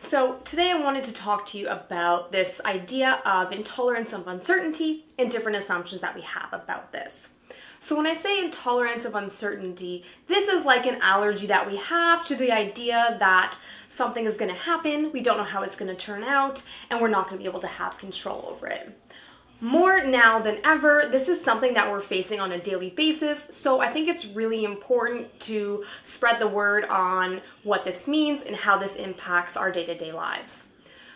So today I wanted to talk to you about this idea of intolerance of uncertainty and different assumptions that we have about this. So when I say intolerance of uncertainty, this is like an allergy that we have to the idea that something is going to happen, we don't know how it's going to turn out, and we're not going to be able to have control over it. More now than ever, this is something that we're facing on a daily basis, so I think it's really important to spread the word on what this means and how this impacts our day-to-day lives.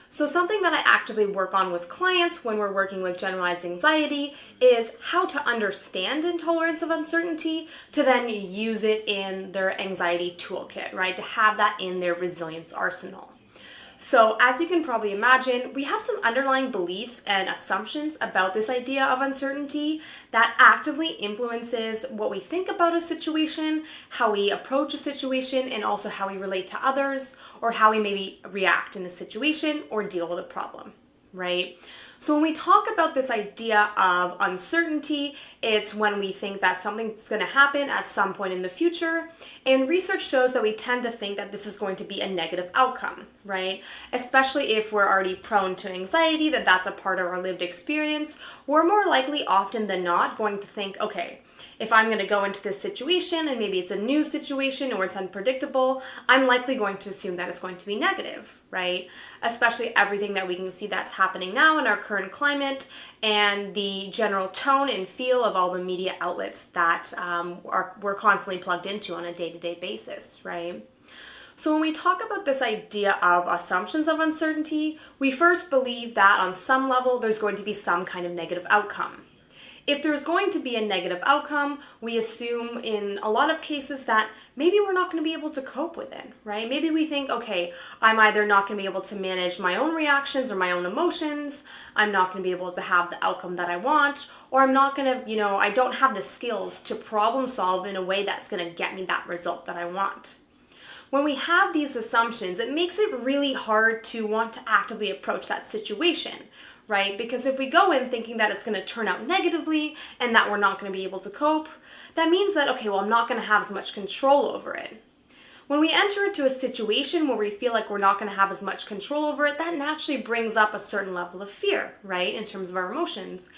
So something that I actively work on with clients when we're working with generalized anxiety is how to understand intolerance of uncertainty to then use it in their anxiety toolkit, right? To have that in their resilience arsenal. So as you can probably imagine, we have some underlying beliefs and assumptions about this idea of uncertainty that actively influences what we think about a situation, how we approach a situation, and also how we relate to others, or how we maybe react in a situation or deal with a problem, right? So when we talk about this idea of uncertainty, it's when we think that something's going to happen at some point in the future, and research shows that we tend to think that this is going to be a negative outcome, right? Especially if we're already prone to anxiety, that that's a part of our lived experience, we're more likely often than not going to think, okay, if I'm going to go into this situation and maybe it's a new situation or it's unpredictable, I'm likely going to assume that it's going to be negative, right? Especially everything that we can see that's happening now in our current climate and the general tone and feel of all the media outlets that we're constantly plugged into on a day-to-day basis, right? So when we talk about this idea of assumptions of uncertainty, we first believe that on some level there's going to be some kind of negative outcome. If there's going to be a negative outcome, we assume in a lot of cases that maybe we're not going to be able to cope with it, right? Maybe we think, okay, I'm either not going to be able to manage my own reactions or my own emotions, I'm not going to be able to have the outcome that I want, or I'm not going to, I don't have the skills to problem solve in a way that's going to get me that result that I want. When we have these assumptions, it makes it really hard to want to actively approach that situation, right? Because if we go in thinking that it's going to turn out negatively and that we're not going to be able to cope, that means that, okay, well, I'm not going to have as much control over it. When we enter into a situation where we feel like we're not going to have as much control over it, that naturally brings up a certain level of fear, right? In terms of our emotions.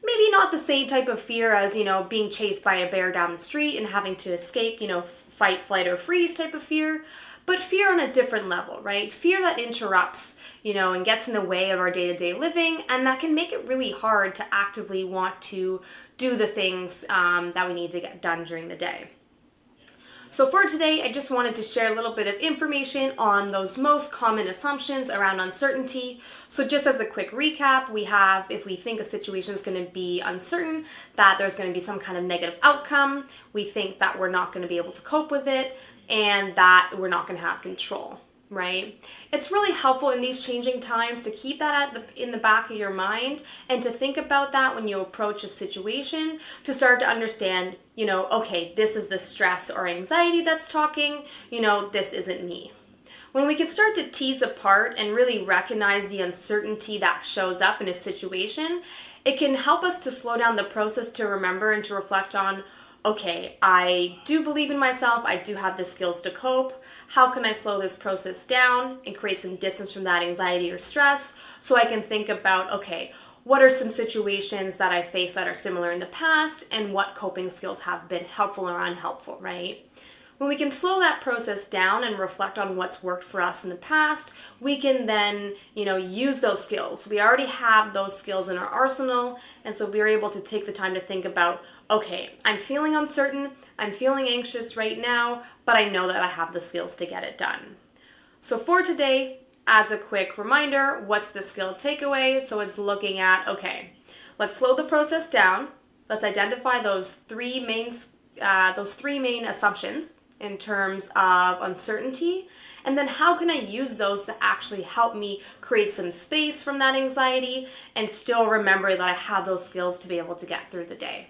Maybe not the same type of fear as, being chased by a bear down the street and having to escape, fight, flight, or freeze type of fear, but fear on a different level, right? Fear that interrupts, and gets in the way of our day-to-day living, and that can make it really hard to actively want to do the things that we need to get done during the day. So for today, I just wanted to share a little bit of information on those most common assumptions around uncertainty. So just as a quick recap, we have, if we think a situation is going to be uncertain, that there's going to be some kind of negative outcome, we think that we're not going to be able to cope with it, and that we're not going to have control. Right? It's really helpful in these changing times to keep that in the back of your mind and to think about that when you approach a situation, to start to understand, okay, this is the stress or anxiety that's talking, this isn't me. When we can start to tease apart and really recognize the uncertainty that shows up in a situation, it can help us to slow down the process, to remember and to reflect on, okay, I do believe in myself, I do have the skills to cope. How can I slow this process down and create some distance from that anxiety or stress so I can think about, okay, what are some situations that I faced that are similar in the past and what coping skills have been helpful or unhelpful, right? When we can slow that process down and reflect on what's worked for us in the past, we can then, use those skills. We already have those skills in our arsenal, and so we're able to take the time to think about, okay, I'm feeling uncertain, I'm feeling anxious right now, but I know that I have the skills to get it done. So for today, as a quick reminder, what's the skill takeaway? So it's looking at, okay, let's slow the process down. Let's identify those three main assumptions in terms of uncertainty, and then how can I use those to actually help me create some space from that anxiety and still remember that I have those skills to be able to get through the day.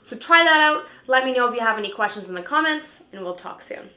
So try that out. Let me know if you have any questions in the comments, and we'll talk soon.